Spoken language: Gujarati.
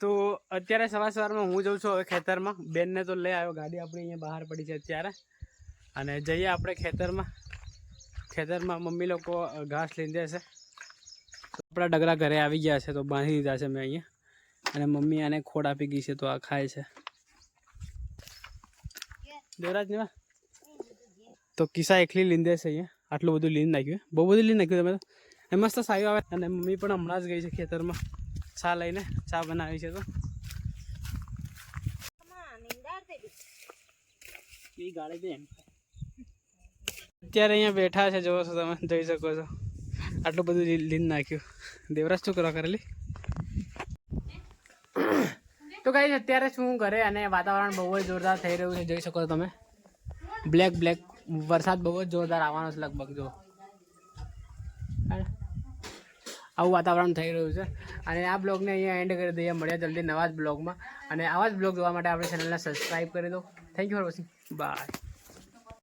તો અત્યારે સવારમાં હું જઉં છું હવે ખેતરમાં. બેનને તો લઈ આવ્યો, ગાડી આપણી અહીંયા બહાર પડી છે અત્યારે. અને જઈએ આપણે ખેતરમાં મમ્મી લોકો ઘાસ લઈને જશે. તો આપણા ડગરા ઘરે આવી ગયા છે, તો બાંધી દીધા છે મેં અહીંયા. અને મમ્મી આને ખોડ આપી ગઈ છે, તો આ ખાય છે. દેવરાજ ને તો કિસ્સા એકલી લીંદે છે અહીંયા. આટલું બધું લીન નાખ્યું, બહુ બધું લીન નાખ્યું તમે તો. એ મસ્ત સાયું આવે. અને મમ્મી પણ હમણાં જ ગઈ છે ખેતરમાં ચા લઈને, ચા બનાવી છે. તો એ ગાડી દે. અત્યારે અહીંયા બેઠા છે, જોવો છો તમે, જોઈ શકો છો. આટલું બધું લીન નાખ્યું. દેવરાજ શું કરવા કરેલી? તો ગાઈસ અત્યારે શું ઘરે, અને વાતાવરણ બહુ જ જોરદાર થઈ રહ્યું છે, જોઈ શકો છો તમે. બ્લેક વરસાદ બહુ જ જોરદાર આવવાનો છે લગભગ. જો આવું વાતાવરણ થઈ રહ્યું છે. અને આ બ્લોગને અહીંયા એન્ડ કરી દઈએ. મળ્યા જલ્દી નવા જ બ્લોગમાં. અને આવા જ બ્લોગ જોવા માટે આપણી ચેનલને સબસ્ક્રાઈબ કરી દો. Thank you for watching. By.